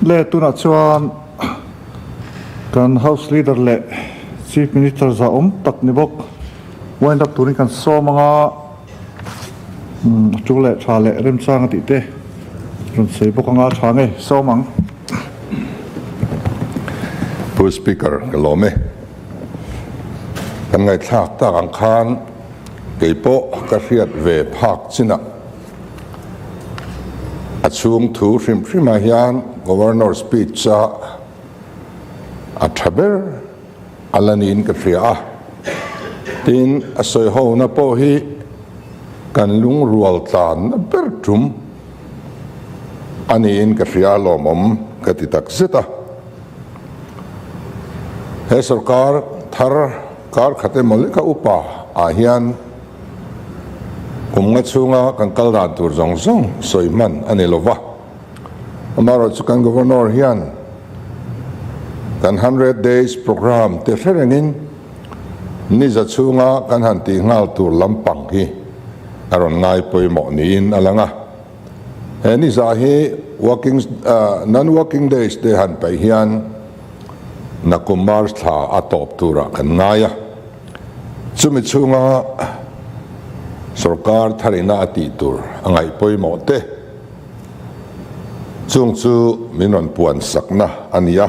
le tuna chuan kan house leader le chief minister za tak ni bok wind up turin kan so manga chule tha le rem chang ti te run sei bok anga thange so mang Pu speaker kalome kan ngai thak ta ang khan keipo ka riat ve phak china achung thu hrim hian governor speech cha athaber alanin ka ria tin asoi ho na po hi kan lung rual tlan bertum ani in ka ria lomom ka ti tak zeta he sarkar thar kar khate molika upa ahian kumnga chunga kan kalda tur zong soiman ani lova amaro chukan governor hian kan 100 days program te ferengin niza chunga kan hanti ngal tur lampang hi aron ngai poimo niin alanga he niza hi working non working days te han pai hian na kumar tha atop tura kan ngaya chumi chunga sarkar tharina ati tur angai poimo te chung chu minon puan sakna ania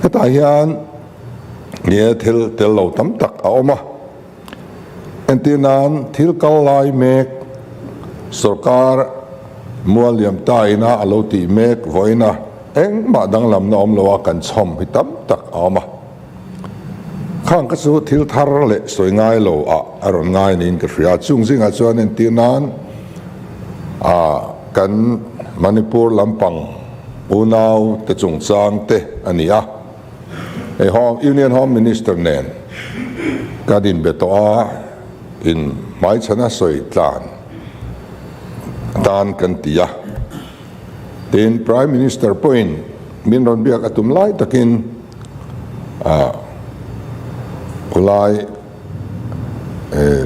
heta hian nge thil lo tam tak a oma entinan thil kal lai mek sarkar mualiam taina aloti mek voina eng ma dang lam na om lowa kan chom hi tam tak a oma khang ka chu thil thar le soi ngai lo a aron ngai nin ka ria chung zinga chuan entinan kan manipur lampang unau te chung chang te ania Union Home Minister nen kadin betoa in mai chana soi tlan tan kan tia tin Prime Minister point min ron biak atum lai takin ulai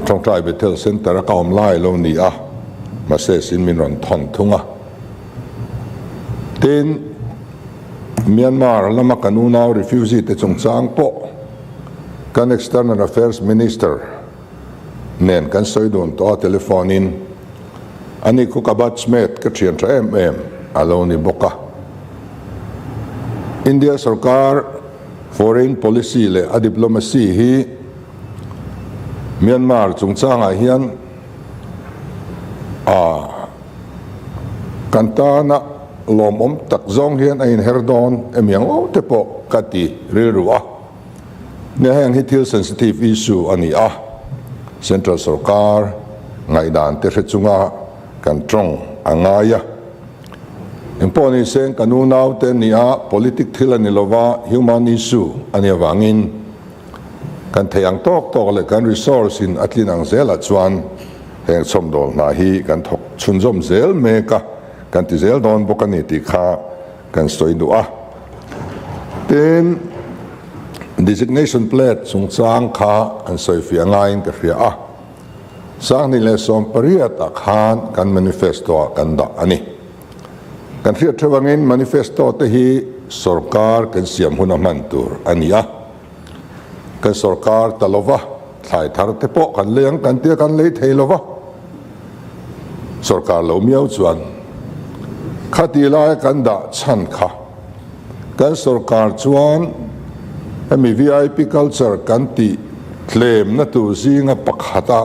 trong trai betel center kaum lai lo ni a ma se sin min ron thon thunga tin Myanmar lama kanunau refugee te chung chang po kan external affairs minister nen kan soidon to telefonin ani ku ka batchmate ka thian tra aloni boka India sarkar foreign policy le a diplomacy hi Myanmar chung chang a hian kantana lomom tak zong hian a in herdon emiang o te po kati rilruwa ne hang hi thil sensitive issue ani a central sarkar ngai dan te chunga kan trong angaya imponi sen kanunau te nia politic thil ani lova human issue ani awangin kan theyang tok le kan resource in atlinang zela chuan heng somdol na hi kan thok chunjom zel meka kan ti zel don bokani ti kha kan soidua ten designation plate chung chang kha an soifia ngain ka ria a sang ni le som pariat a khan kan manifesto kan da ani kan ria thewangin manifesto te hi sarkar kan siam huna mantur ania kan sarkar talova thlai thar te po kan leng kan tia kan lei theilova sarkar lo miau chuan khati lai kan da chan kha kan sarkar chuan mi VIP culture kan ti claim na tu zinga pakhata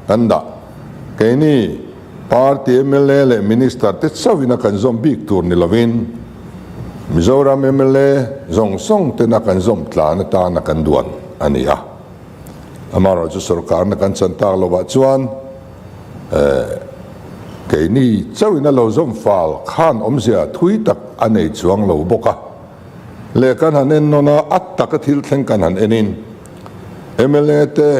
kan da keini party MLA le minister te chawina kan zombik tur ni lovin Mizoram MLA zong song te na kan zom tla na ta na kan duan ania amaro chu sarkar na kan chan ta lova chuan keini chawina lo zom fal khan omzia thui tak anei chuang lo boka le kan hanen nona atta ka thil thleng kan han enin MLA te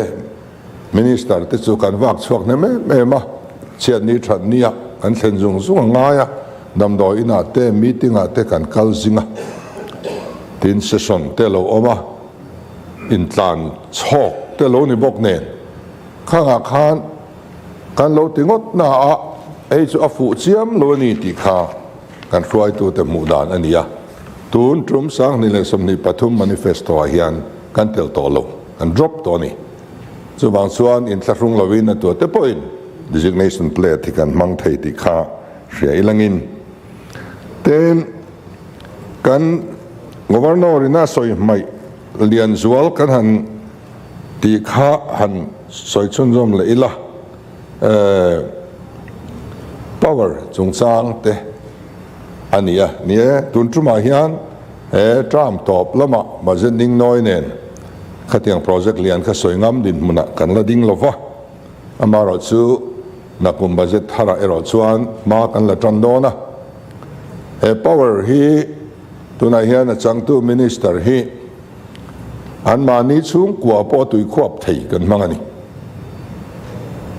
minister te chu kan wak chuak ne me ma chian ni that nia kan thlen zung zung ngaya damdo ina te meeting a te kan kal zinga tin session te lo oma in tlan chok te lo ni bok nen khanga khan kan lo tingot na a ai chu afu chiam lo ni ti kha kan hruai tu te mu dan ania tun trum sang ni le som ni pathum manifesto hian kan tel to lo kan drop to ni chu wang chuan in thlarung lovin na tu te point designation plate ti kan mang thei ti kha hria ilangin ten kan governor ina soi mai lian zual kan han ti kha han soi chun zom le ila power chung chang te ania nie tun truma hian tram top lama mazen ding noi nen khatiang project lian kha soi ngam din muna kan la ding lova amaro chu nakum budget hara ero chuan ma kan la tran dona power hi tunai hian changtu minister hi an mani chung kwa po tui khop thei kan mangani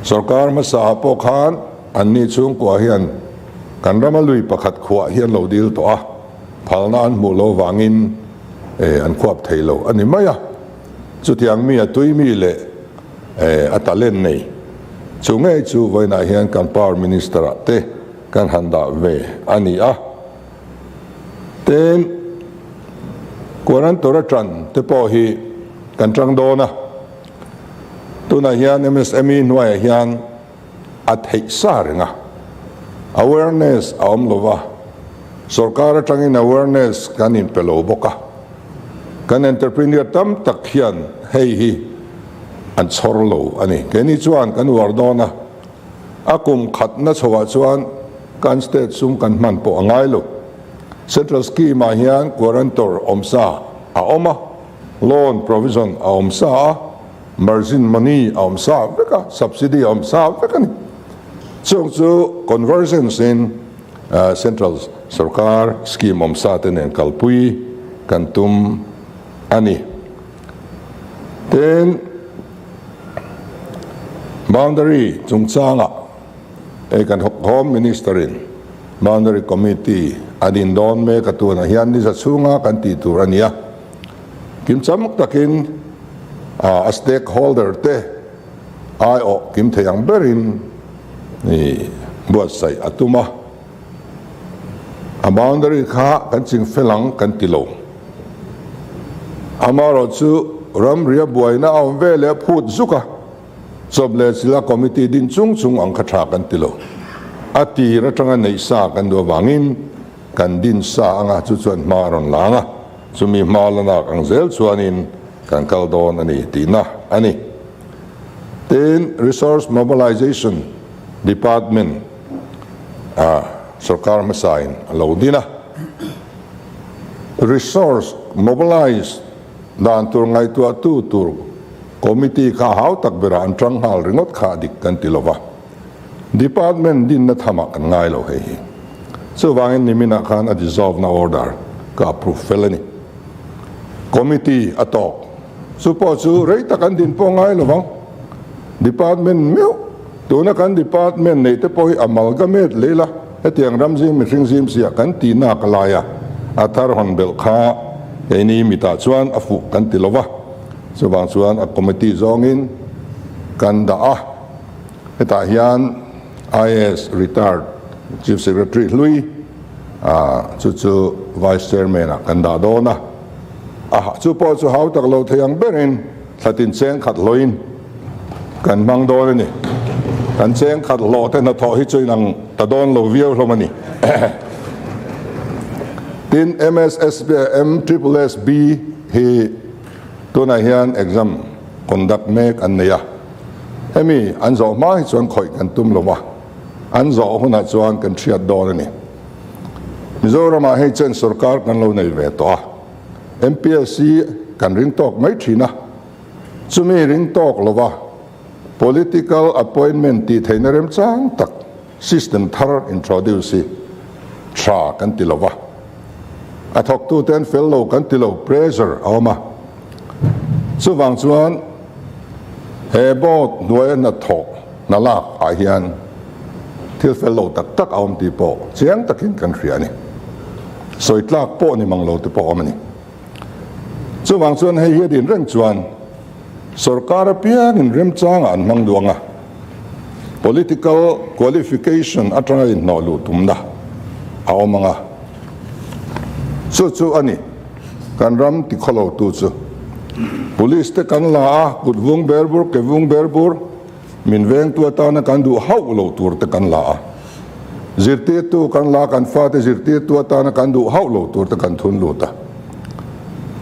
sarkar ma sa po khan an ni chung kwa hian kan ramalui pakhat khwa hian lo dil to a phalna an mu lo wangin an khop thei lo ani maya chu tiang mi a tui mi le atalen nei chu ngai chu voina hian kan power minister te kan handa ve ani a ten Kuaran tora tran te po hi kan trang do na tuna hian MSME nuai hian at hei sa ringa awareness aom lova sarkar tangin awareness kanin pelo boka kan entrepreneur tam tak hian hei hi an chorlo ani keni chuan kan wardona akum khat na chowa chuan kan state sum kan man po angai lo central scheme hian guarantor omsa a oma loan provision a omsa margin money a omsa beka subsidy a omsa bekani chu conversions in central sarkar scheme omsa tenen kalpui kantum ani then boundary chungchanga kan home ministerin boundary committee adin don me katuna hian ni sa chunga kan ti tur ania kim chamuk takin a stakeholder te ai o kim theyang berin ni buat sai atuma a boundary kha kan ching felang kan tilo amaro chu ram ria buaina am vele phut zuka soble sila committee din chung ang khatha kan tilo ati ratanga nei sa kan do wangin kan din sa anga chu chuan maron langa chumi malana ang zel chuanin kan kaldon ani tina ani then resource mobilization department sarkar masain laudina resource mobilize dan tur ngai tu tur committee kha hau tak bera an trang hal ringot kha dik kan tilova department din na thama kan ngai lo hei so wangin nimina khan a dissolve na order ka approve felony committee atok supo chu rei takan din po ngai lo wang department meu tuna kan department nei te poi amalgamate leila etiang ramjim mithingzim sia kan tina kalaya athar hon bel kha ini mita chuan afu kan tilova so wang chuan a committee zongin kan da a eta hian IS retired Chief Secretary Lui chu Vice Chairman kan da dona chu po chu hau tak lo theyang berin thlatin cheng khat loin kan mang do ni kan cheng khat lo te na tho hi chui nang ta don lo viau hlomani tin MSSB hi tuna hian exam conduct mek an neya hemi an zo ma hi chuan khoi kan tum lova an zo huna chuan kan thiat dor ni Mizoram a hei chen sarkar kan lo nei ve to MPSC kan ring tok mai thina chumi ring tok lova political appointment ti theinerem chang tak system thar introduce tra kan tilova athok tu ten fellow kan tilo pressure awma chu wang chuan he bot noi na thok na lak a hian thil fellow tak awm ti po chiang takin kan hriani soi tlak po ni manglo te po amani chu wang chuan hei hi din reng chuan sarkar pian in rem chang an mang duanga political qualification atrai no lu tumda aw manga chu ani kan ram ti kholo tu chu police te kan la kut vung berbur ke vung berbur min veng tu ta na kan du hau lo tur te kan la zirte tu kan la kan fa te zirte tu ta na kan du hau lo tur te kan thun lu ta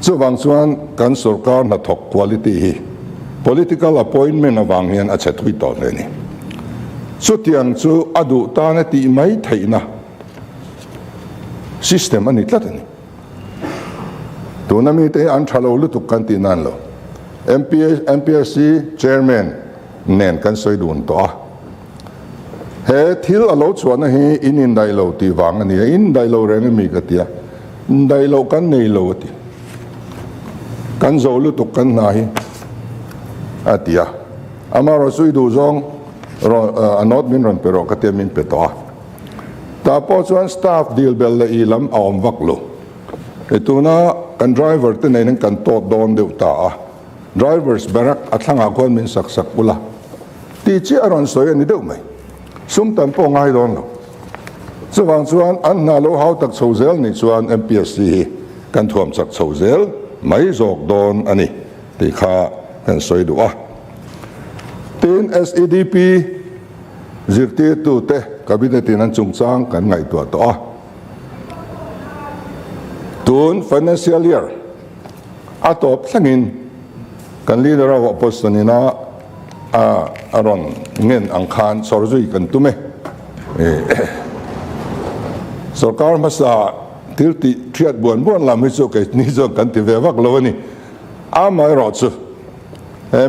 chu wang chuan kan sarkar na thok quality hi political appointment awang hian a chethui to ni chu tiang chu adu ta na ti mai theina system ani tlatani tunami te an thalo lu tu kan ti nan lo MPSC chairman nen kan soi dun to he thil alo chuan hi in dai lo ti wang ani in dai lo reng mi ka tia dai lo kan nei lo ti kan zo lu tu kan na hi atia amaro sui du zong anot min ron pero ka te min pe to ta po chuan staff deal bel le ilam awm vak lo etuna kan driver te nei kan to don deu ta drivers barak athanga kon min sak sak pula ti chi aron soi ani deu mai sum tan po ngai don lo chuwang chuan an na lo hau tak chozel ni chuan MPSC kan thuam sak chozel mai jok don ani ti kha kan soi du tin SEDP zirti tu te cabinet nan chungchang kan ngai tu to tun financial year atop thangin kan leader of opposition ina aron ngen angkhan sorjui kan tume sarkar masa tilti thiat buan lam hi chu ke ni zo kan ti ve vak lo ni mai ro chu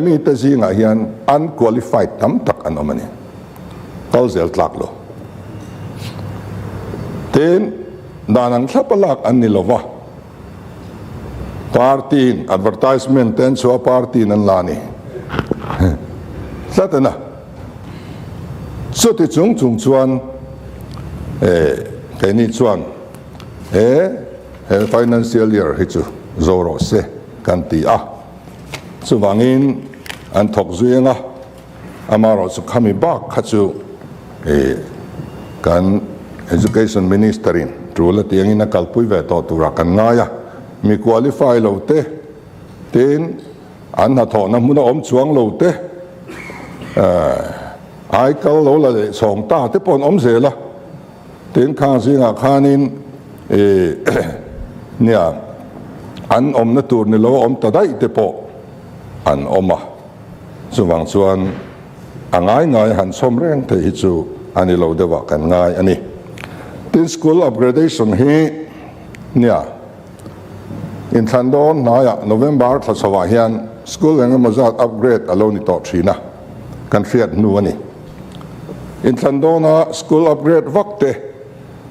mi ta zinga hian unqualified tam tak anomani kalzel tlak lo ten danang thlapalak an ni lova party advertisement ten so party nan lani satana so ti chung chuan ke ni chuan financial year hi chu zoro se kan ti chu wangin an thok zuenga amaro chu khami ba khachu kan education minister in trula tiangina kalpui ve to tura kan ngaya mi qualify lo te ten an ha tho na muna om chuang lo te ai kal lo la le song ta te pon om zela ten kha zinga khanin nia an om na tur ni lo om ta dai te po an oma chuwang chuan angai han som reng te hi chu ani lo dewa kan ngai ani tin school upgradation hi nia in Thandon naya November thasawa hian school eng mazat upgrade alone to thina kan fiat nu ani in Thandona school upgrade vakte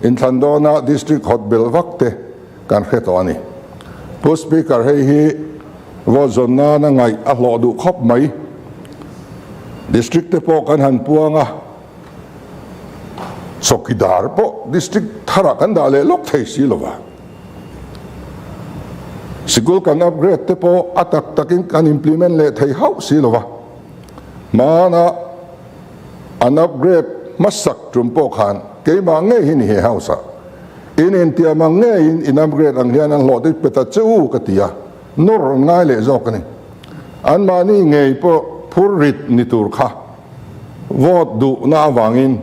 in Thandona district hospital vakte kan kheto ani post speaker hei hi wo zonna na ngai a hlo du khop mai district te po kan han puanga sokidar po district thara kan da le lok thei si lova school kan upgrade te po atak takin kan implement le thei hau si lova mana an upgrade masak trumpo khan ke ma nge hin he hausa in tia ma nge in upgrade ang hian an lo te peta chu ka tia nur ngai le zo kan an mani ngei po phurit ni tur kha vot du na wangin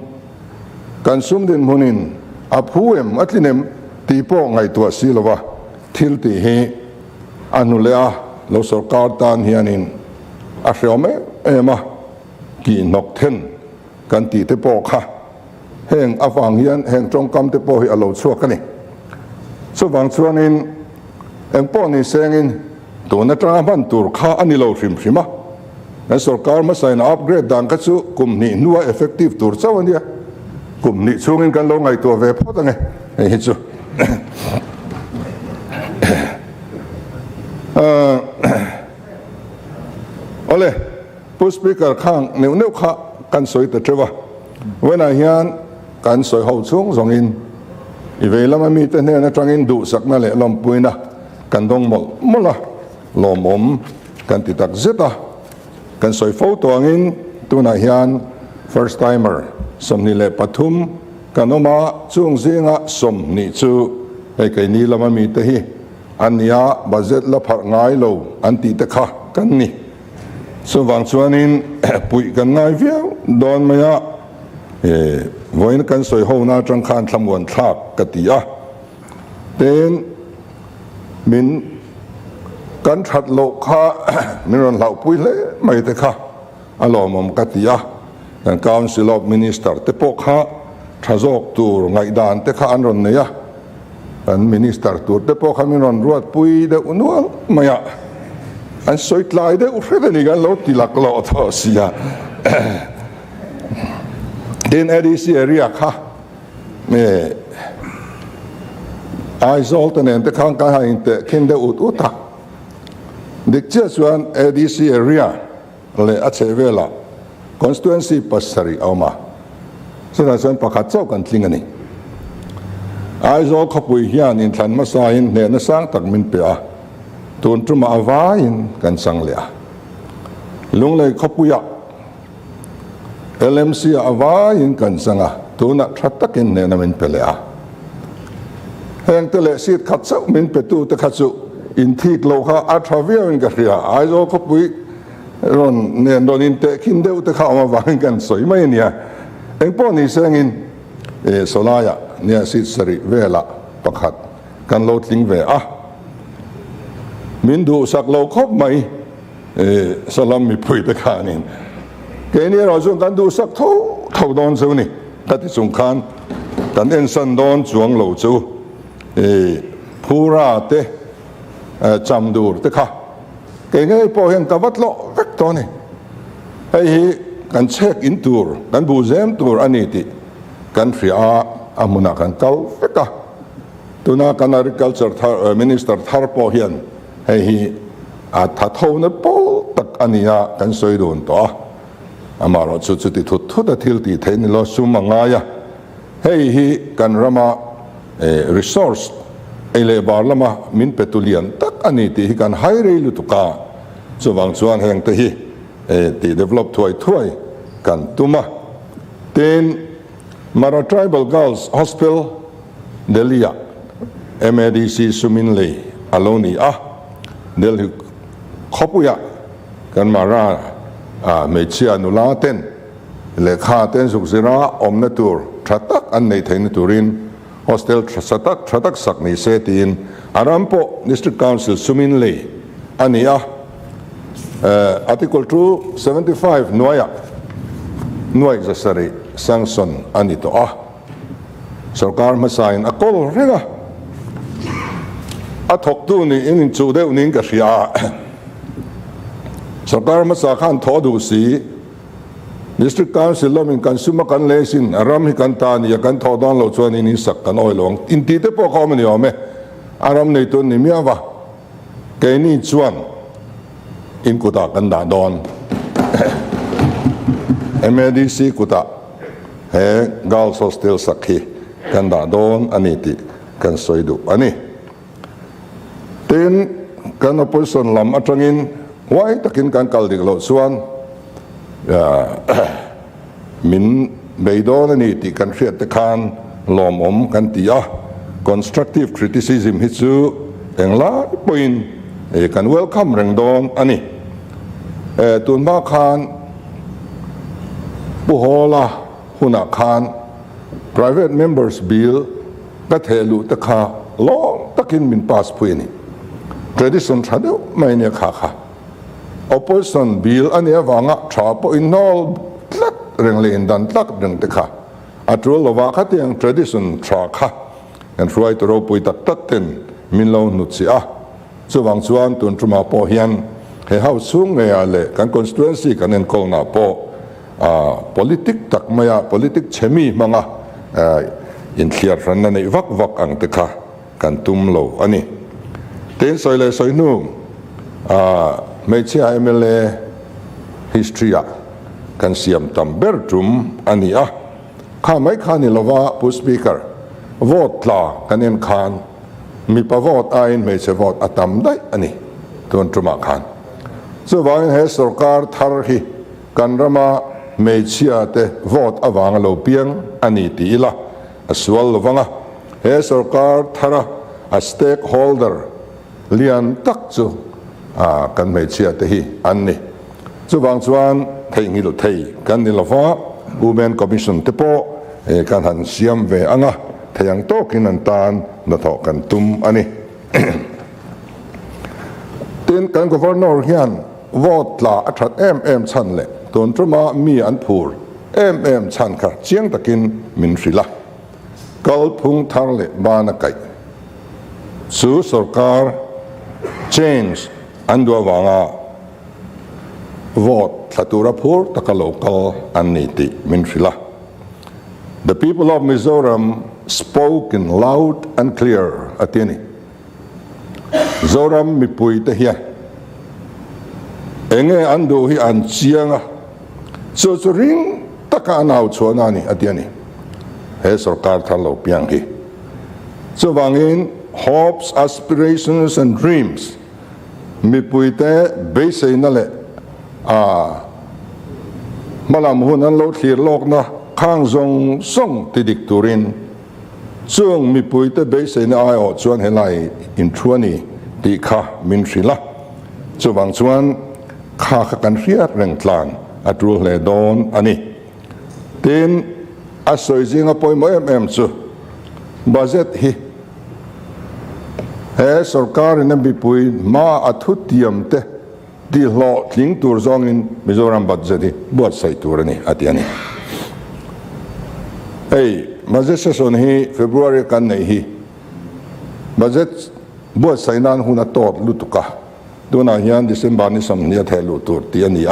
kan sum din munin aphuem atlinem ti po ngai tua silova thil ti he anulea lo sarkar tan hianin a hriome ema ki nok then kan ti te po kha heng awang hian heng tongkam te po hi alo chuak ani so wang chuanin eng po ni sengin tu na tra man tur kha ani lo hrim hrima na sarkar ma sain upgrade dan ka chu kum ni nuwa effective tur chawania kum ni chungin kan lo ngai to ve phot ange hi chu ole pu speaker khang neu kha kan soi ta trewa wena hian kan soi ho chung zongin ivelama mi te ne na trangin du sakna le lom puina kan dong mol mola lomom kan ti tak zeta kan soi photo angin tuna hian first timer สมนิเลปทุมกันอมาช่วงเสียงสมนิจูไอ้ไก่นี้ละมันมีแต่ฮีอันนี้บัจเจตละพักง่ายโลอันตีตะคะกันนี่ส่วนบางส่วนนี้ปุยกันง่ายเวียวโดนมายวันกันสวยหัวหน้าจังคารทำวันทักกติยาเต็นมินกันชัดโลกะมินรันเหล่าปุยเลยไม่ตะคะอารมณ์กติยาแต่ Council of Minister เตปกฮะทศกตัวไงด่านตะคะอันรันเนี่ยอัน Minister ตัวเตปกฮะมินรันรวดปุยเดอุนวลไม่อะอันสวยลายเดอุเฟรนี่กันโลติลักโลทอสิยาเดินADC area ค่ะไอโซลตันเองแต่ข้างกันให้แต่คินเดอุตะเด็กเจ้าส่วน ADC area เลยอัจฉริยะ constituency ปัสสรีเอามาส่วนประกาศเจ้ากันทิ้งอันนี้ไอโซลขบุยเฮียนินทันมาสายเนี่ยนักสร้างตักมินเปียตุนจุมาอวายินกันสังเลียลุงเลยขบุยLMC อวายินกันสังอ่ะตัวนักชัดตักินเนี่ยนั่นมินเปลี่ยแห่งตะเลสีขัดเจ้ามินเปตูตะขัดสุอินทิกโลกาอัตราวิวินกันเรียไอโซขบุยรอนเนี่ยโดนอินเตคินเดวตะเข้ามาวางกันสวยไหมเนี่ยเอ็งป้อนี่เสียงอินโซลายะเนี่ยสิสริเวลาประคัดกันโลดลิงเวอะมินดูสักโลคบไหมสลัมมีพุยตะขานินแค่นี้เราส่งกันดูสักเท่าโดนซูนี่ตัดที่สงครามตันเอ็นสันโดนจวงโลจูผู้ราเตจำดูตะขาแค่นี้พอเห็นกับวัดโลเวกตัวนี่ไอ้กันเช็คอินตัวกันบูเซมตัวอันนี้ที่กันฟรีอามุนักันเก่าเวกะตัวนักการ agriculture minister ทาร์ปอเฮียนไอ้ถ้าเท่านั้นพอตักอันนี้กันสวยโดนตัวอามาเราสุดที่ทุกทิลที่เทนิลสุมังายะเฮ้ยกันรามาresource ไอเลบาร์ละมามินเปตุเลียนตักอันนี้ที่กันไฮเรลุตุกาส่วนบางส่วนแห่งที่ที่ develop ถ้วยกันตุมาเต็นมารา tribal girls hospital เดลีย MADC สุมินเลอโลนีเดลิขบุยะกันมาราไม่เชื่อนุลาเต้นเลขาเต้นสุขสิระอมนตูร์ชัตักอันในเทนตูรินโฮสเทลชัตักสักในเซตินอารามโป District Council สุมินเลอันนี้Article 275หน่วยจะสริสังสนอันนี้ตัวสังการมาสายนักกอลเรื่องถกตัวนี้อินจูเดวนิงกับเสียสังการมาสาขันทอดูสี District Council แล้วมีการสุมากันเลสินอารามฮิกันตานี่กันทอดอนเราชวนนี้สักกันอ้อยหลวงอินทีเตปอคอมันยอมไหมอารามในตัวนี้มีอะไรแกนี่ชวนอินกุตากันดาดอน MADC กุตาเฮกาลโซสเตลสักฮีกันดาดอนอันนี้ที่กันสวยดูอันนี้เต็นกันอภิสันลำอัตรังินไว้ตะกินกันกัลดิกโลส่วนมินเบยดอนนี่ที่กันเสียตะคานลอมอมกันที่constructive criticism ฮิตซูเองละปอยน์กัน welcome เร่งดอนอันนี้ตุนมาคานบุฮอลาหุนักคาน private members bill ก็เทลุตะคาลองตะกินมิน pass พุยนี่ tradition ชาเดียวไม่เนี่ยค่ะ opposition bill อันนี้ว่างะชาปอินนอลลักเร่งเลียนดันลักเร่งตะคาอัตรัวว่าคัดยัง tradition ชาค่ะกันช่วยตัวเราปุยตัดเต็นมินลงนุตสิส่วนบางส่วนตุนจุมาพอเฮียนเฮาสูงเนี่ยเลยกัน constituency กันเองคนน่ะพอpolitic ตักมายา politic เชมีมังอินเทียร์รันนั่นวักอังตะค่ะกันตุ่มโลอันนี้เต้นสอยเลยสอยนุ่มไม่ใช่ MLA history กันเสียมตำเบอร์จุมอันนี้ข้าไม่ข้านี่ละว่าผู้ speaker vote ลากันเองคานมีประวัติอินไม่ใช่วัดอัตมได้อันนี้ตัวจุมาขันส่วนวันเฮสโรการทาร์ฮีกันรามา mei chia te vote awang lo piang ani ti la aswal lovanga he sarkar thara a stakeholder lian tak chu kan mei chia te hi anni chuwang chuan thei ngil thei kan ni lova women commission te po kan han siam ve anga theyang tokin an tan na tho kan tum ani tin kan governor hian vote la athat chan le ton trama mi an phur chan kha chiang takin min rila kal phung thar le bana kai su sarkar change andwa wanga vote thatura phur takalocal aniti min rila. The people of Mizoram spoke in loud and clear atini Zoram mipui te hia enge ando hi an chianga so ring taka anau chhuanani atiani he sarkar thalo piang hi so Vawiin hopes, aspirations and dreams mipui te base na le malam hunan lo thlir lok na khang zong song tidik turin chung mipui te base na ai o chuan helai in thuani ti kha min rila chuwang chuan kha kan riat reng tlan atrul le don ani tin asoi jinga poimo chu budget hi he sarkar in mipui ma athutiam te di lo tling tur zong in Mizoram budget hi buat sai turani atiani budget session hi February kan nei hi budget buat sai nan huna tot lutuka duna hian December ni som nia thelu tur ti ani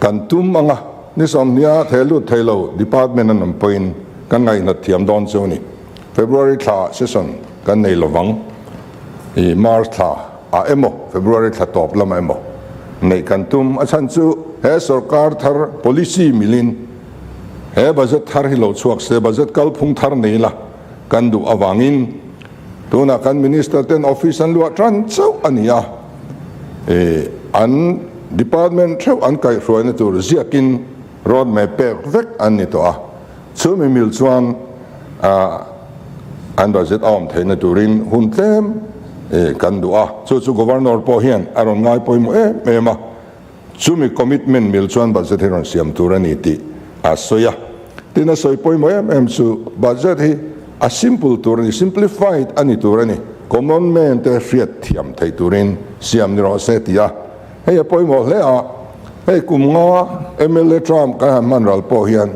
kan tum anga ni som nia thelu thelo department an point kan ngai na thiam don choni February tha session kan nei lovang March tha emo February tha top lama emo nei kan tum achan chu he sarkar thar policy milin he budget thar hi lo chuak se budget kal phung thar nei la kan du awangin tuna kan minister ten office an lua tran chau ania an department theu an kai hruai na tur ziakin road map vek an ni to chu mi mil chuan an budget awm theina turin hun tlem kan du chu governor po hian aron ngai poimo ema chu mi commitment mil chuan budget hiron siam turani ti asoya tina soi poimo chu budget hi a simple turani simplified ani turani common man te riat thiam thei turin siam ni ro se tia hei poimo hle hei kumnga MLA Trump ka manral po hian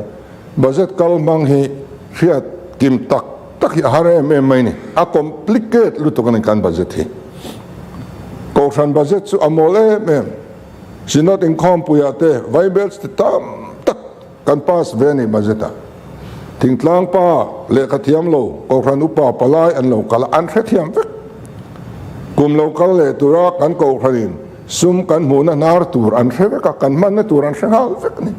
budget kalmang hi riat kim tak hi hare mai ni a complicate lutukan kan budget hi ko ran budget chu amole sinot income puyate vibels te tam tak kan pass veni budget ting tlang pa le kathiam lo ko ran upa palai an lo kala an thiam vek kum lo kal le tura kan ko ranin sum kan huna nar tur an ka kan man na tur an hal vek ni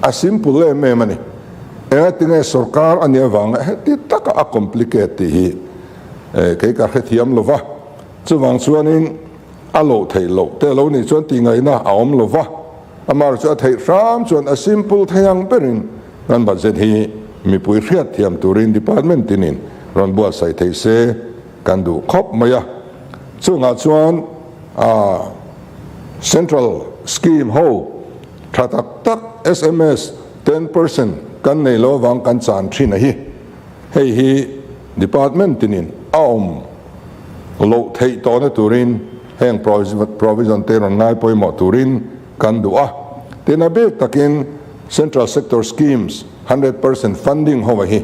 a simple le mani tinga sarkar ania wanga ti taka a complicate hi ke ka thiam lova chuwang chuanin alo thei lo te lo ni chuan ti ngai na aom lova amar chu thei ram chuan a simple theyang perin ran budget hi mi pui riat thiam turin department tinin ran bua sai thei se kan du khop maya chunga chuan central scheme ho thatak tak SMS 10% kan nei lo wang kan chan thina hi hei hi department tinin aom lo thei to na turin heng provision te ron ngai poimo turin kan du tena be takin central sector schemes 100% funding ho hi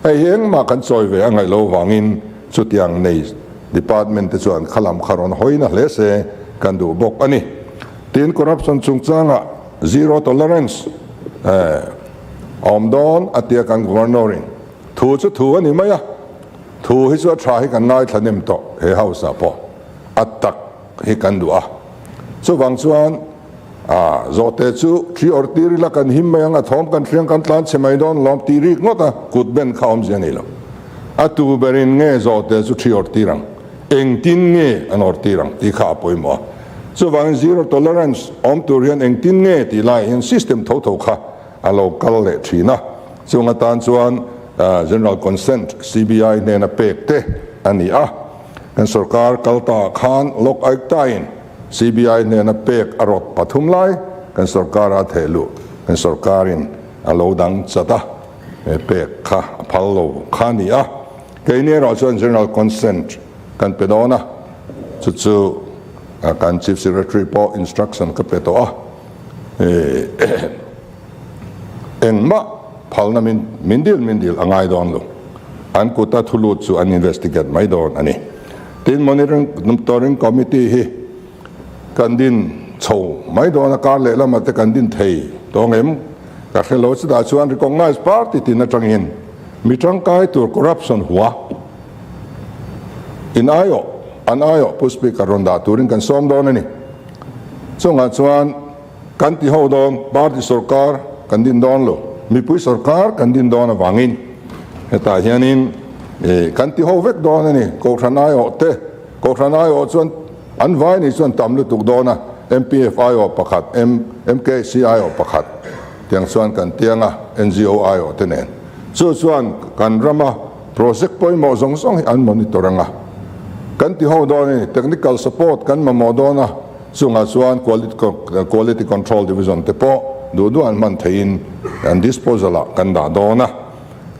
hei heng ma kan choi ve angai lo wangin chutiang nei department te chuan khalam kharon hoina hle se kan du bok ani tin corruption chungchanga zero tolerance Don atia kan governorin thu chu thu ani maya thu hi chu tha hi kan ngai thanem to he hausa po atak hi kan du chu wang chuan zote chu tri or tiri la kan him mayang thom kan thiang kan tlan chemai don lom tiri ngota kut ben khaom jani lo atu berin nge zote chu tri or tirang eng tin nge an or tirang ti kha poimo so wang zero tolerance tur hian eng tin nge ti lai hian system tho kha a local le thina so nga tan chuan general consent CBI ne na pek te ani a kan sarkar kalta khan lok ai tain CBI ne na pek arot pathum lai kan sarkar a thelu kan sarkarin a lo dang chata pek kha phallo khani a keine ro chuan general consent kan pedona chu kan chief secretary po instruction ka peto a engma phalna mindil angai don lo an kuta thulu chu an investigate mai don ani tin monitoring committee hi kan din chho mai don a kar le lama te kan din thei tongem ka khelo chda chuan recognize party tin atangin mitang kai tur corruption huwa in ayo puspi karonda turin kan som don ani chunga chuan kan ti ho don party sarkar kan din don lo mi pui sarkar kan din don awangin heta hianin kan ti ho vek don ani ko thanayo chuan an vai ni chuan tamlu tuk dona MPF ayo pakhat MKC ayo pakhat tiang chuan kan tianga NGO ayo tenen chuan kan rama project poi mo song an monitoranga kan ti ho don technical support kan mamodona chunga chuan quality control division te po du an man thein an disposal kan da dona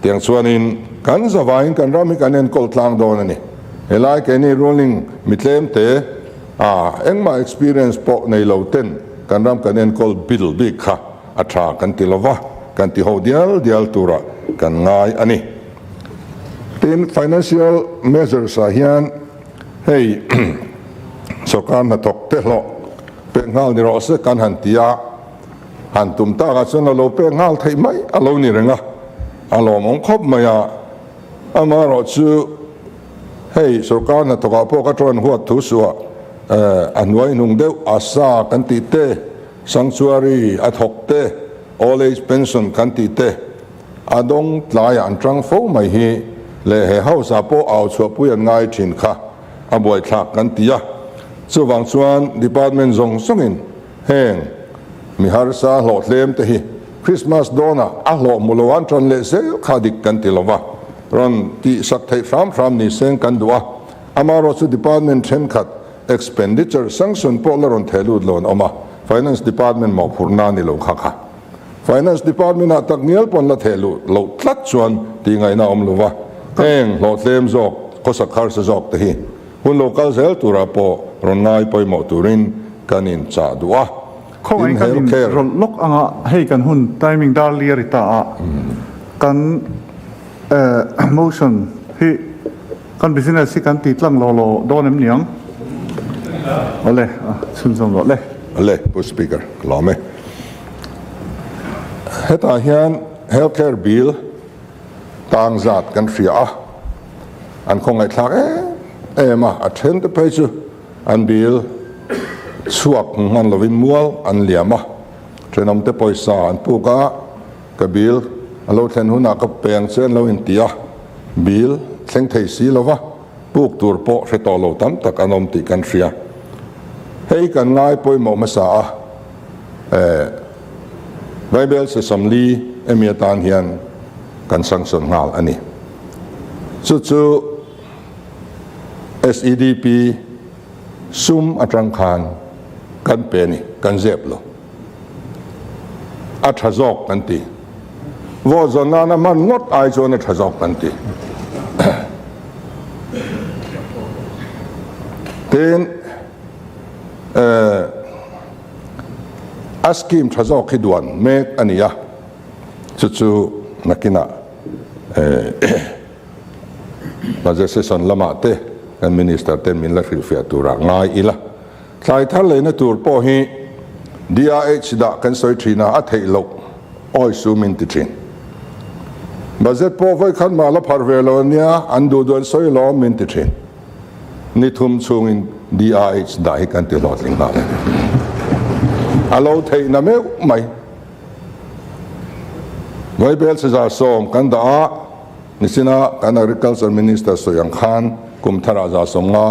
tiang chuanin kan zawain kan rami kanen kol tlang don ani helai ke ni ruling mitlem te engma experience po nei lo ten kan ram kanen kol bill big kha atha kan ti lova kan ti ho dial tura kan ngai ani tin financial measures hian hei sarkar na tok te lo pe ngal ni ro se kan han tia han tum ta ga chuna lo pe ngal thei mai alo ni renga alo mong khop maya amaro chu hei sarkar na toka po ka tron huat thu suwa anwai nung deu asa kan ti te sanctuary athok te old age pension kan ti te adong tlai an trang fo mai hi le he house apo au chu pu yan ngai thin kha aboi thak kan tia chuwang chuan department zong songin heng mi har sa lo tlem te hi Christmas dona a lo mulowan tron le se khadik kan tilova ron ti sak thei fram ni seng kan duwa amaro chu department then khat expenditure sanction polaron thelud lon oma finance department mo phurna ni lo kha finance department a taknial pon la thelu lo tlat chuan ti ngai na om lova heng lo tlem zok ko sakhar se zok te hi hun local zel tura po ron ngai poi mo turin kanin cha duwa không anh kan ron lok anga hei kan hun timing dar liar ita a kan motion hi kan business si kan ti tlang lo donem niang ole sun som lo le pu speaker lome heta hian healthcare bill tang zat kan fria an khongai thak ema a then te page an bill chuak ngan lovin mual an liama thenom te poisa an puka ka bill alo thlen huna ka peng chen lo in tia bill thleng thei si lova puk tur po retolo tam tak anom ti kan fria hei kan ngai poi mo masa Bible se samli emiatan hian kan sanction ngal ani chu SEDP sum atrang khan kan peni kan zep lo athazok kan ti wo zonana man not ai zona athazok kan ti ten askim thazok khidwan mek ania chu nakina legislation lama te kan minister ten min la khilfia tura ngai ila thlai thal leina tur po hi DRH da kan soi thina a theilo oi su min ti thin budget po voi khan ma la pharvelo nia an du dol soi lo min ti thin ni thum chungin DRH da hi kan ti lo tling ba alo thei na me mai voi bel se za som kan da nisina kan agriculture minister soyang khan kum thara za somnga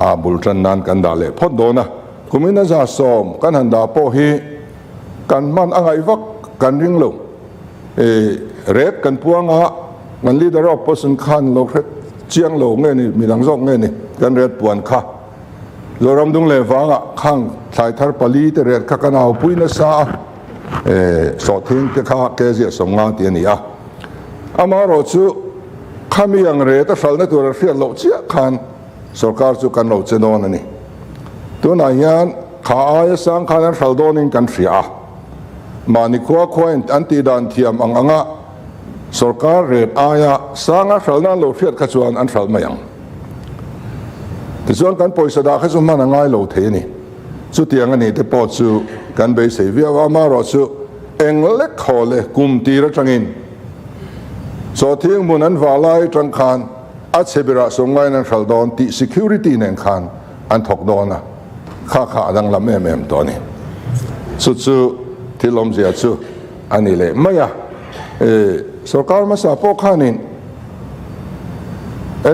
a bultan nan kan dale phot dona kumina za som kan handa po hi kan man angai vak kan ring lo red kan puanga ngan leader of person khan lo khet chiang lo nge ni midang zok nge ni kan red puan kha zoram dung le wanga khang thai thar pali te red kha kanau puina sa so thing te kha ke je somnga ti ni a amaro chu khami ang re ta sal na tur riat lo chia khan sarkar chu kan lo chenon ani tu na yan kha ai sang khan sal donin kan ria mani khwa khwain anti dan thiam ang anga sarkar red aya sanga salna lo riat kha chuan an sal mayang ti chuan kan poisa da kha chu man angai lo the ni chu tiang ani te po chu kan be se via wa ma ro chu eng le khole kum ti ra tangin so thiang mun an walai tang khan a chebira songai na sal don ti security nen khan an thok dona kha kha dang lam em to ni chu tilom zia chu ani le maya sarkar ma sa po khanin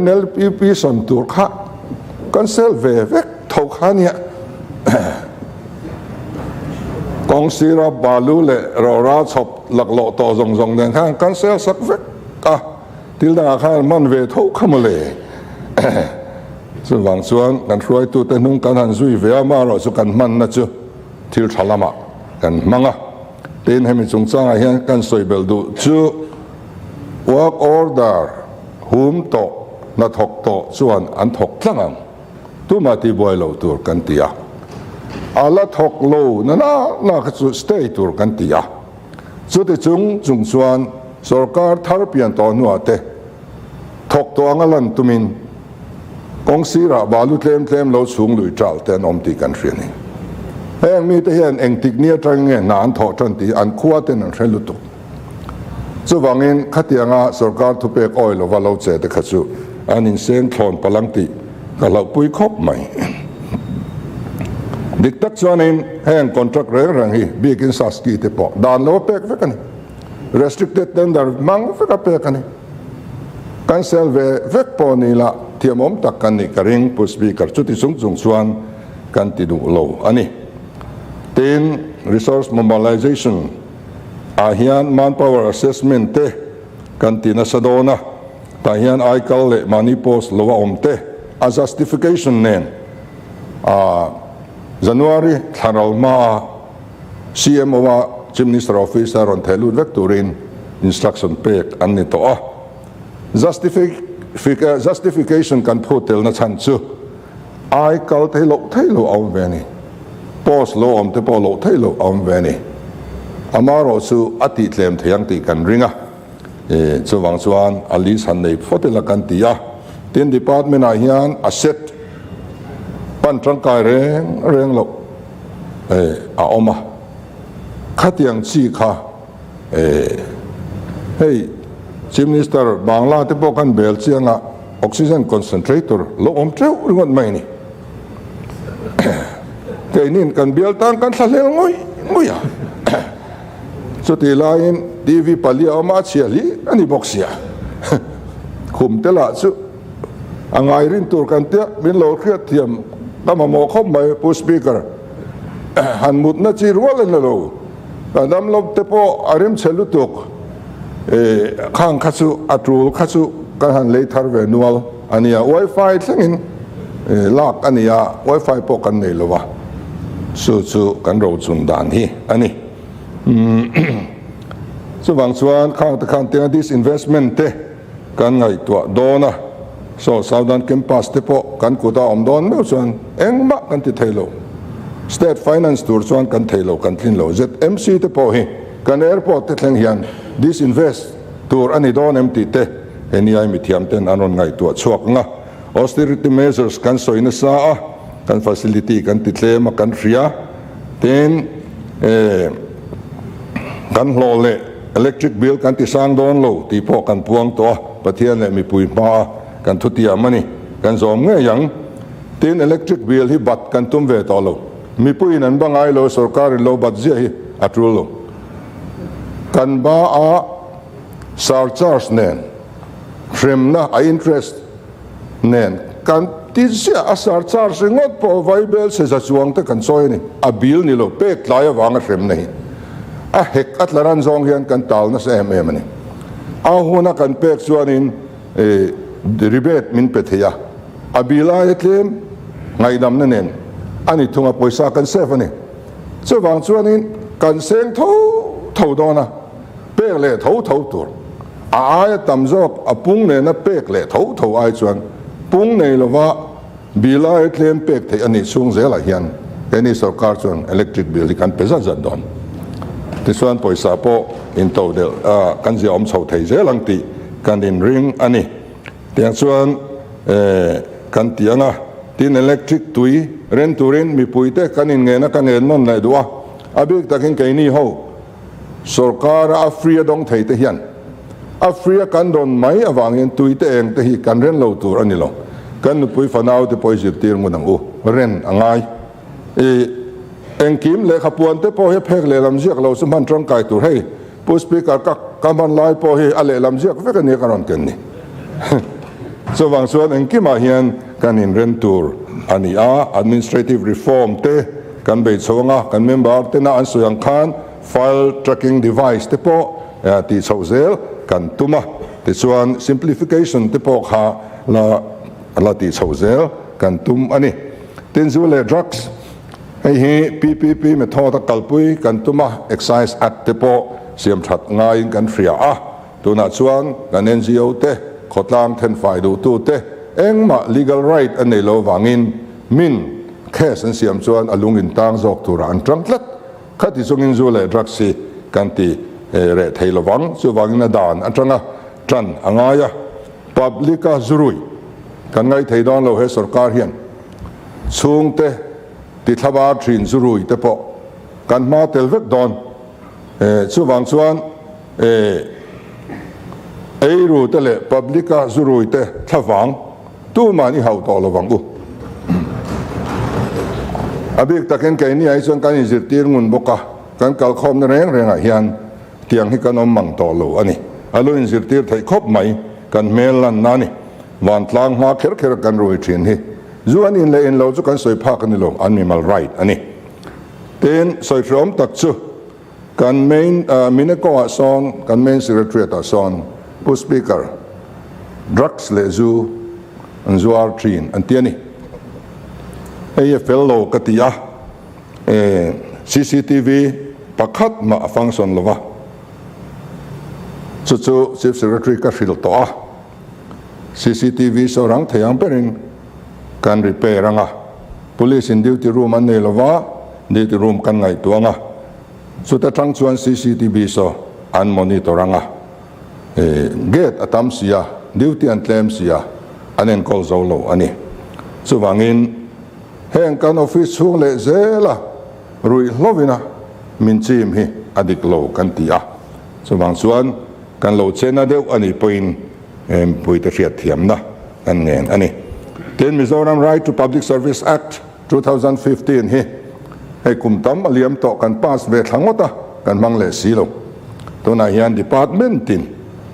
NLPP son tur kha kan sel ve vek thau khania kong sira balu le rora chop lak lo to zong zong den khan kan sel sak vek ka til da khan man ve thau khamale chu wang chuan kan roi tu te nung kan han zui ve ma ro chu kan man na chu thil thalama kan manga ten hemi chung changa hian kan soibel du chu work order hum to na thok to chuan an thok tlangang tu ma ti boy lo tur kan tia ala thok lo na chu stay tur kan tia chu te chung chuan sarkar thar pian to nu ate thok to angalan tumin kong sira balu tlem lo chung lui tral ten om ti kan riani heng mi te hian eng tik nia tang nge na an tho tran ti an khuwa ten an hrelu tu chu wangin khatianga sarkar thu pek oil wa lo che te khachu an in sen thon palang ti ka lo pui khop mai dik tak chuanin heng contract rang hi bikin saski te po dan lo pek vekani restricted tender mang veka pekani cancel ve vek po ni la thiamom tak kan ni karing pu speaker chu ti chung chuan kan ti du lo ani ten resource mobilization ahian manpower assessment te kan ti na sadona tahian aikal le mani post lowa omte a justification nen January tharal ma CMO wa Chief Minister Officer on thelu vectorin instruction pek anni to justification kan photel na chan chu aikal thelo om veni post lo om te po lo thelo om veni amaro chu ati tlem thiang ti kan ringa chu wang chuan alis han nei photela kan tia tin department a hian asset pan tangkai reng lo a oma khatiang chi kha hey Chief Minister Bangla te po kan bel chianga oxygen concentrator lo om treu ngot mai ni keinin kan bial tang kan thalel ngoi ya so ti lain TV pali ama chiali ani boxia khum te la chu angai rin tur kan te min lo khriat thiam kama mo khom mai pu speaker han mut na chi rual na lo kadam lo te po arim chelu tuk khang khachu atrul khachu kan han le thar ve nual ania wifi thlengin lak ania wifi po kan nei lowa chu kan ro chun dan hi ani chu wang chuan khang ta khang te this investment te kan ngai to dona so southern campus te po kan kuta om don me chuan engma kan ti thelo state finance tur chuan kan thelo kan thlin lo ZMC te po hi kan airport te thleng hian disinvest tur ani don MT te enia mi thiam ten anon ngai to chuak nga austerity measures kan soina sa kan facility kan ti tlema kan ria ten kan hlole electric bill kan ti sang don lo ti po kan puang to pathian le mi pui ma kan thutia mani kan zom nge yang tin electric bill hi bat kan tum ve to lo mi pui nan bangai lo sarkar lo bat je hi atrul lo kan ba a surcharge nen frem na a interest nen kan tin sia asar char singot po Bible se za chuang te kan soi ni a bil ni lo pek tlai awang a rem nei a hek atlaran zong hian kan tal na se ni a huna kan pek chuanin ribet min petheya a bila etlem ngai dam na nen ani thunga poisa kan save ani chuwang chuanin kan seng tho dona pek le tho tur a ai tam jok apung ne na pek le tho ai chuan pung nei lova bila etlem pek the ani chung zela hian any sarkar chuan electric bill kan pesa zat don tisuan poisa po in to del kan ji om chho thei zelang ti kan in ring ani tiang chuan kan tianga tin electric tui ren turin mi puite kan in nge na kan en non lai duwa abik takin ke ni ho sarkar a free dong thei te hian a free kan don mai awangin tuite eng te hi kan ren lo tur ani lo kan pui fanau te poisip tir ngunang u ren angai engkim le khapuan te po he phek le lam jiak lo sum han trong kai tur hei pu speaker ka kaman lai po he ale lam jiak ve kan ni karon ken ni so wang suan engkim a hian kan in ren tur ani a administrative reform te kan be chonga kan member te na an suyang khan file tracking device te po ti chhozel kan tuma ti chuan simplification te po kha la ti chhozel kan tum ani tin zu le drugs hei PPP me thoda kalpui kan tuma excise act te po siam that ngai kan fria a tuna chuan kan NGO te khotlang then fai du tu te engma legal right anei lo wangin min case an siam chuan alungin tang jok tura an tangtlat khati chungin zu le drugs si kan ti re thei lowang chu wangin dan atanga tran angaya publica zurui kan ngai thei don lo he sarkar hian chung te ti thaba thin zurui te po kan ma tel vek don chu wang chuan ru te le publica zurui te thawang tu mani hau to lo wang u abik taken ke ni ai chuan kan in zir tir ngun boka kan kal khom na reng a hian tiang hi kan om mang to lo ani alo in zir tir thei khop mai kan melan na ni wan tlang ma kher kan roi thin hi zuan in le in lo chu kan soi phak ani lo animal right ani ten soi from tak chu kan main mineko a son kan main secretary a son pu speaker drugs le zu an zuar thin an tiani fellow katia CCTV pakhat ma function lova chu chief secretary ka fil to a CCTV so rang theyang perin kan repair anga police in duty room an nei lova duty room kan ngai tuanga chu ta thang chuan CCTV so an monitor anga gate atam sia duty and claim sia anen call zolo ani chu wangin heng kan office chung le zela rui hlovina min chim hi adik lo kan ti a chu wang chuan kan lo chena deuh ani poin pui te riat thiam na kan ngen ani ten Mizoram Right to Public Service Act 2015 hi hei kumtam aliam to kan pass ve thangota kan mang le silo tuna hian department tin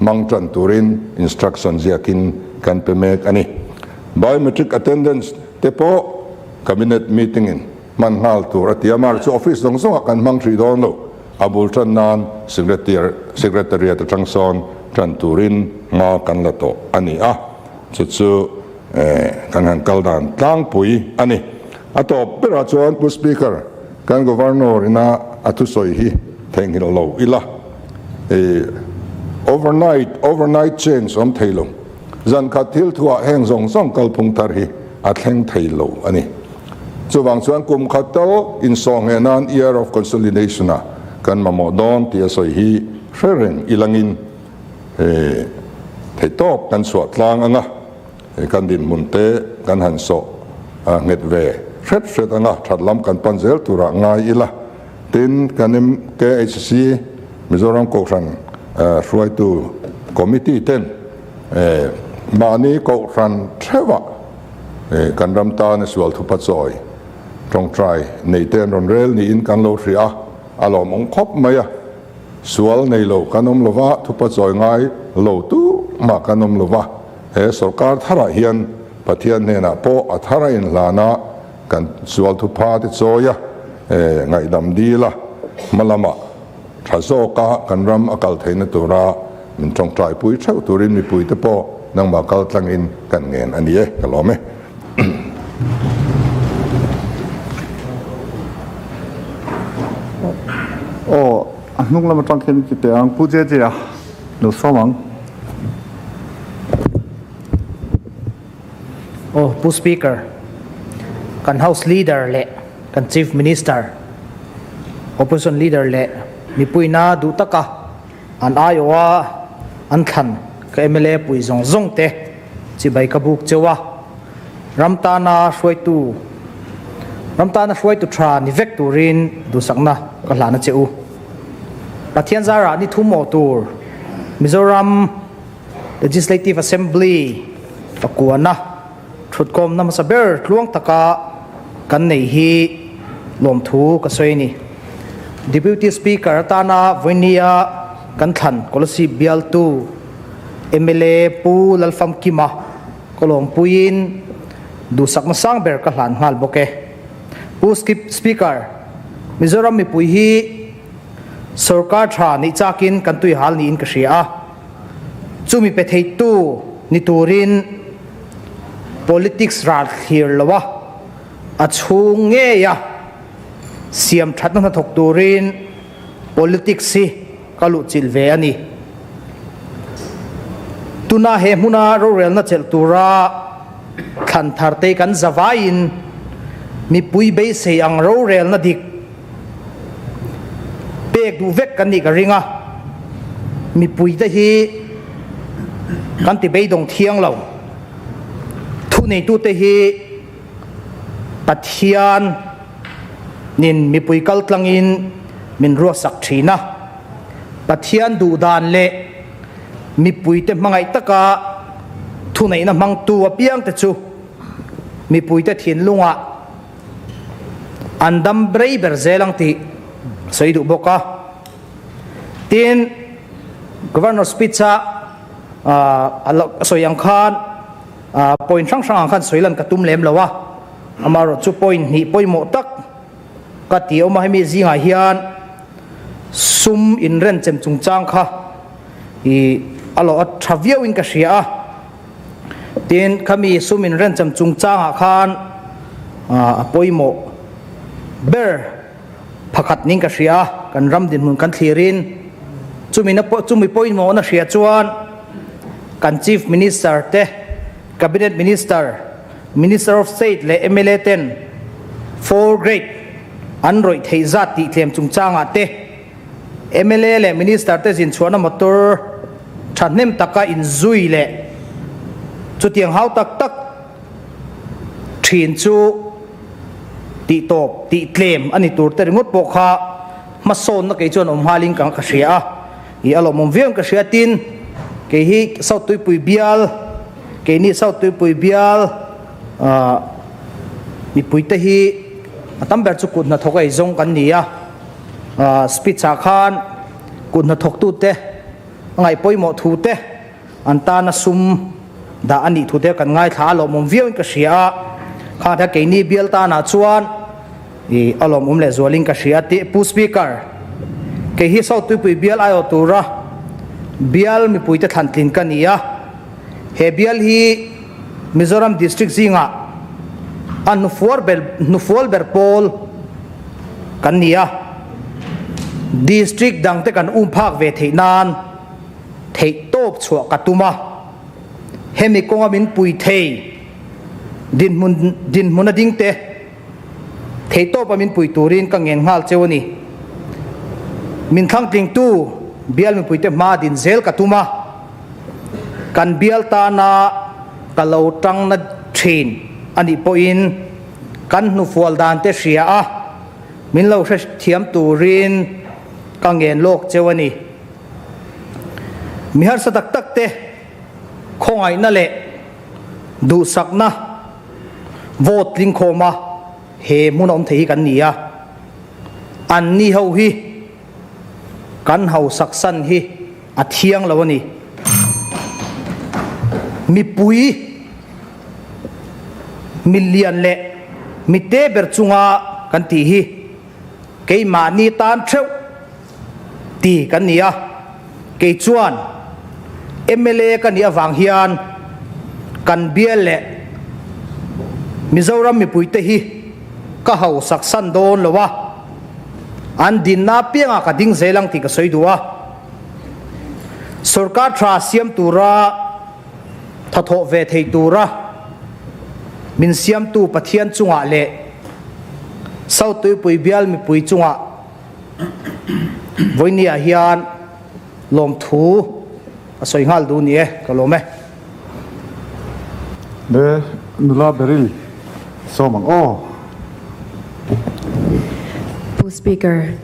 mang tran turin instruction ziakin kan pemek ani biometric attendance te po cabinet meeting in manhal tur atiamar chu office dong so kan mang thri don lo abul tran nan secretariat atangson tran turin nga kan la to ani a chu kan han kaldan tlang pui ani ato pera chuan pu speaker kan governor ina atusoi hi theng hil lo ila overnight change om thailo zan khathil thua heng zong song kalphung tar hi atheng thailo ani chuwang chuan kum khato in song enan year of consolidation a kan mamodon tia soi hi fereng ilangin thei top kan so tlang anga kan din munte kan han so nget ve fet anga thatlam kan panzel tura ngai ila tin kanim KHC Mizoram Kokran ruai tu committee ten mani Kokran theva kan ramta ne sual thupa choi trong trai nei ten ron rel ni in kan lo ria alom ong khop maya sual nei lo kanom lova thupa choi ngai lo tu ma kanom lova he sarkar thara hian pathian nena po athara in lana kan sual thu pha te choya ngai dam dila malama thazoka kan ram akal theina tura min tong trai pui thau turin mi pui te po nang ma kal tlang in kan ngen ani e kalome nung lama tang khen ki te ang Pu Jejea no somang Pu Speaker, kan House Leader le, kan Chief Minister, Opposition Leader le, mi pui na du taka, an Iowa, an khan, ka MLA Pui zong te, si bay kabuk cewa, ramtana shwai tu tra ni vek turin du sakna ka lana cheu. Pathian zara ni thumo tur, Mizoram Legislative Assembly, pakuana, thutkom na masaber tluang taka kan nei hi lom thu ka soini Deputy Speaker tana Vawiin kan than kolasi bialtu MLA Pu Lalduhoma kolom puin du sakma sang ber ka hlan ngal boke Pu Speaker Mizoram mi pui hi sarkar tha ni takin kan tui hal ni in ka ria chumi pe thei tu ni turin politics ral here lawa a chhungah ya siam that na thok turin politics si kalu chilve ani tuna he muna ro rel na chel tura khan tharte kan Vawiin mi pui be se ang ro rel na dik pek du vek kan ni ka ringa mi pui ta hi kan ti be dong thiang lo nei tu te hi pathian nin mi pui kal tlangin min ro sak thina pathian du dan le mi pui te mangai taka thu nei na mang tu apiang te chu mi pui te thin lunga andam brei ber zelang ti saidu boka tin governor speech alok soyang khan point sang khan soilan katum lem lawa amaro chu point ni poimo tak ka ti oma hemi zinga hian sum in ren chem chungchang kha I alo athaviau in ka ria tin khami sum in ren chem chungchang khan poimo ber pakhat ning ka ria kan ram din mun kan thlirin chumi poimo na ria chuan kan Chief Minister te Cabinet Minister, Minister of State le MLA 10 4 grade android thei zat ti thlem chungchang ate MLA le Minister te jin chhuanawm motor thanem taka in zui le chutiang hau tak thin chu ti top ti thlem ani tur te ringot pokha mason na ke chon haling kang ka ria I alo mom viang ka ria tin ke hi sau tuipui bial ke ni sau tuipui bial mi pui te hi atam ber chu kut na thokai zong kan nia speech khan kut na thok tu te ngai poimo thu te anta na sum da ani thu te kan ngai tha lo mom viau ka ria kha tha ke ni bial ta na chuan I alom le zoling ka ria ti Pu Speaker ke hi sau tuipui bial ayo tura bial mi pui te than tlin kan nia he bial hi Mizoram district zinga an nufual ber pol kan nia district dang te kan phak ve theinan thei top chhuwa katuma hemi konga min pui thei din mun ding te thei top min pui turin ka ngeng ngal chewani min thang ting tu bial mi pui te ma din zel katuma kan bial ta na kalau tang na thin ani poin kan nu fual dan te ria min lo thiam turin ka ngen lok chewani mi har satak tak te khongai na le du sakna vote ling khoma he munom thei kan nia an ni ho hi kan hau saksan hi athiang lawani mi pui million le mitte ber chunga kan ti hi ke ma ni tan theu ti kan nia ke chuan MLA kan nia wang hian kan bial le Mizoram mi puite hi ka hau saksan don lowa an din na pianga ka ding zelang ti ka soidua sarkar thra siam tura thatho ve thei tura min siam tu pathian chunga le sau tuipui bial mi pui chunga voinia hian lom thu asoi ngal du ni e kalome le nula beril so mang Pu Speaker,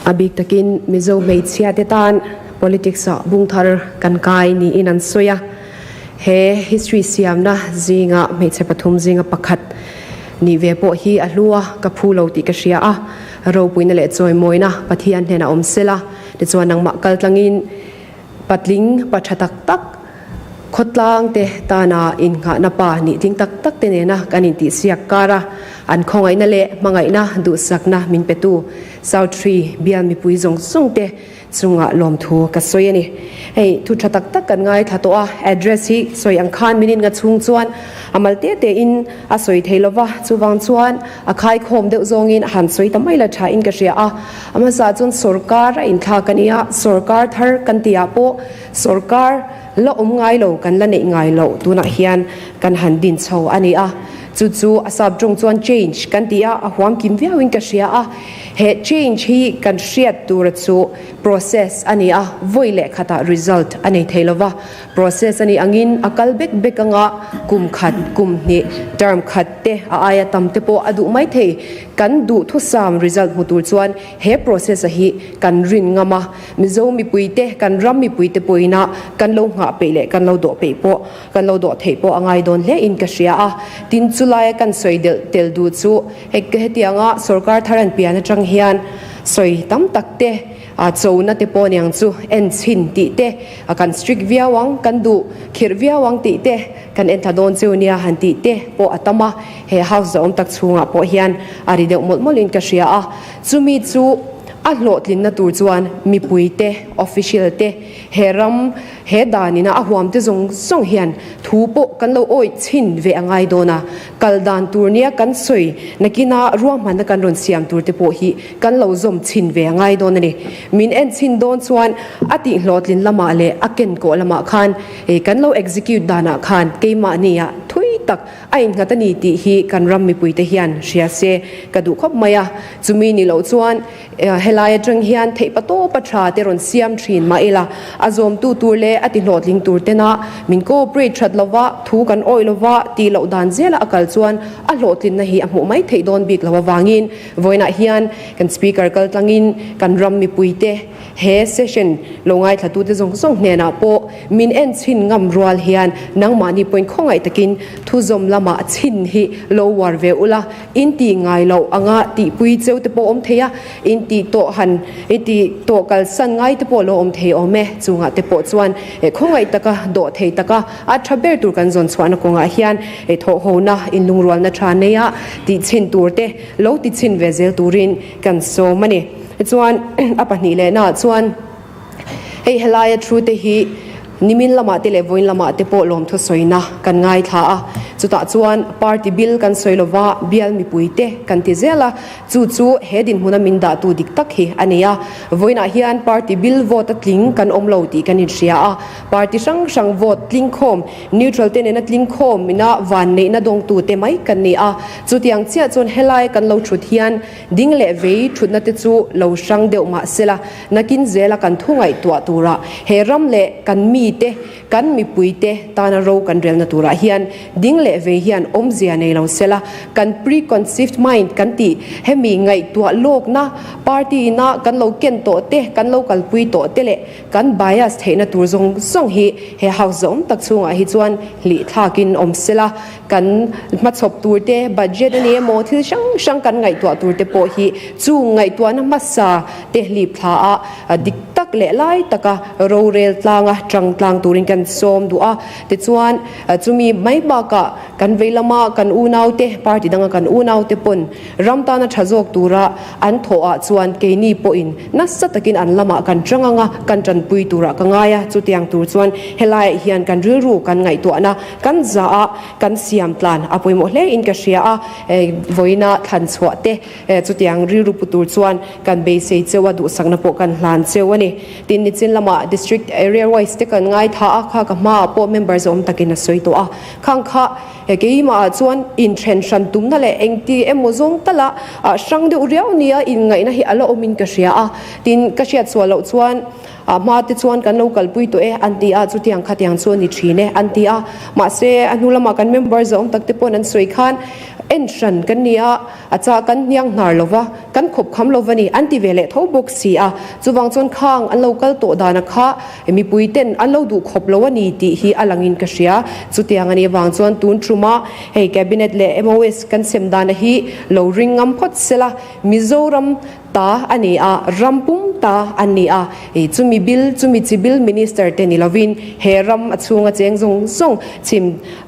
abik takin mizo meit sia tetan politics sa bungthar kan kai ni inan soya he history siam na zinga meit se pathum zinga pakhat ni vepo hi alua ka phulo ti ka ria a ropui na le choi moina pathian hena omsela de chuanang ma kaltlangin patling pathatak tak khotlang te tana in nga na pa ni ting tak tak te ne na kanin ti siak kara an khongai na le mangai na du sakna min petu south tree bial mi pui zong song te chunga lom thu ka soyani hei thu thatak tak kan ngai thato a address hi soi ang khan minin nga chung chuan amal te te in a soi theilowa chuwang chuan a khai khom deuh zong in han soi tamai la tha in ka ria a ama sa chun sarkar in tha kania sarkar thar kan tia po sarkar lo ngai lo kan la nei ngai lo tuna hian kan han din chho ani a chu asab jong chuan change kan tia a huam kim viawin ka ria a he change hi kan riat tur chu process ani a voile khata result ani theilowa process ani angin akal bek bekanga kum khat kum ni term khat te a aya tam te po adu mai thei kan du thu sam result mutur chuan he process a hi kan rin ngama mizo mi puite kan ram mi puite poina kan lo nga pe le kan lo do pe po kan lo do thei po angai don le in ka ria a tin chulai kan soidel tel du chu he tianga sarkar tharan pian atang hian soi tam takte a chona te po nyang chu en chin ti te a kan strict viawang kan du khir viawang ti te kan en thadon chunia han ti te po atama he house zom tak chunga po hian ari de molin ka ria a chumi chu a hlotlin na tur chuan mi puite official te heram he danina a huam te zong song hian thu po kan lo oi chin ve angai dona kaldan turnia kan soi nakina ruam man kan ron siam tur te po hi kan lo zom chin ve angai don ni min en chin don chuan ati hlotlin lama le aken ko lama khan e kan lo execute dana khan keima nia thui tak ain ngatani ti hi kan ram mi puite hian ria se kadu khop maya chumi ni lo chuan helai atang hian thei pato patra te ron siam thin ma ela azom tu tur le ati hlotling tur te na min ko pre that lova thu kan oi lova ti lo dan zela akal chuan a hlotlin na hi amu mai thei don bik lova wangin voina hian kan speaker kal tlangin kan ram mi puite he session longai thatu te zong song hne na po min en chin ngam rual hian nang mani point khongai takin thu zom lama chin hi lo war ve ula in ti ngai lo anga ti pui cheu te po om theya in ti to han iti to kal san ngai te po lo om thei ome chunga te po chuan e khongai taka do thei taka a thaber tur kan zon chhuana konga hian e tho hona in lungrual na tha neya ti chin tur te lo ti chin ve zel turin kan so mani chuan apani le na chuan hei helaya thru te hi nimin lama te le voin lama te po lom thu soina kan ngai tha a chuta chuan party bill kan soilova bial mi puite kan ti zela chu hedin huna min da tu dik tak hi ania voina hian party bill vote atling kan omlo ti kan in ria a party sang vote tling khom neutral te ne na tling khom mina van ne na dong tu te mai kan ni a chutiang chia chon helai kan lo thut hian ding le ve thut na te chu lo sang deu ma sela nakin zela kan thungai tura heram le kan mi te kan mi puite tana ro kan rel na tura hian ding le ve hian om zia nei lo sela kan preconceived mind kan ti hemi ngai tua lok na party na kan lo ken to te kan lo kal pui to te le kan bias theina tur zong song hi he house zom tak chunga hi chuan li thakin om sela kan ma chop tur te budget ani mo thil sang kan ngai tua tur te po hi chu ngai tua na masa te li pha a dik tak le lai taka ro rel tlanga tang tlang turin kan som du a ti chuan chumi mai ba ka kan veilama kan unau te party danga kan unau te pon ramta na thajok tura an tho a chuan ke ni po in na satakin an lama kan tanganga kan tan pui tura ka ngaya chu tiang tur chuan helai hian kan ru kan ngai to na kan za a kan siam plan apoi mo hle in ka ria a voina than chwa te chu tiang ru putur chuan kan be sei chewa du sakna po kan hlan chewani tin ni chin lama district area wise te kan ngai tha a kha ka ma po members om takin a soi to a khang kha ke ma chuan intention tumna le engti emozong tala sang de uriau nia in ngai na hi alo omin ka ria a tin ka ria chwalo chuan ma te chuan kan local pui to anti a chu tiang khatiang chuan ni thine anti a ma se anulama kan members om takte pon an soi khan ensan kan nia acha kan niang nar lova kan khop kham lovani anti vele tho box si a chuwang chon khang an local to dana kha mi puiten an lo du khop lowani ti hi alangin ka ria chu tiang ani wang chuan tun truma hei cabinet le MOS kan sem dana hi lo ringam phot sela Mizoram ta ani a rampum ta ani a chumi bill chumi chibil minister te ni lovin heram achunga cheng zong zong chim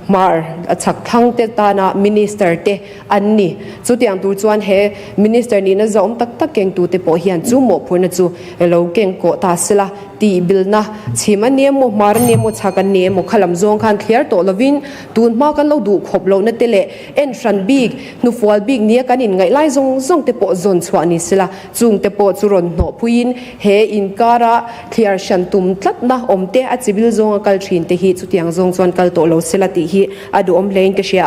mar achak thang te ta na minister te anni chu tiang tur chuan he minister ni na zom tak tak keng tu te po hian chu mo phurna chu lo keng ko ta sela ti bil na chima ne mo mar ne mo chakan ne mo khalam zong khan clear to lovin tun ma kan lo du khop lo na tele en fran big nu fol big nia kan in ngai lai zong zong te po zon chwa ni sila chung te po churon no puin he in kara clear shan tum tlat na omte a chibil zong kal thin te hi chu tiang zong chuan kal to lo sila ti hi adu om lein ka sia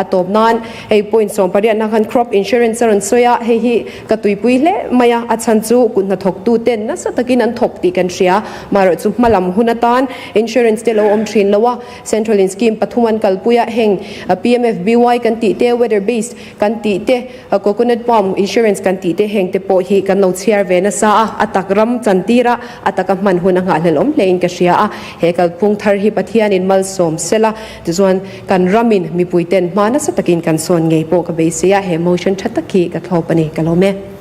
a top nan ei point som pari na khan crop insurance ron soya he hi ka tuipui le maya a chan chu kun na thok tu ten na sa takin an thok ti kan sia maro chu malam hunatan insurance te lo om thin lowa central in scheme pathuman kalpuya heng PMFBY kan ti te weather based kan ti te coconut palm insurance kan ti te heng te po hi kan lo chiar ve na sa atakram chantira ataka man hun nga hlelom lein ka sia a he kal phung thar hi pathian in mal som sela chuan kan ramin mi puiten mana sa takin kan son ngei po ka be sia he motion thataki ka thopani kalome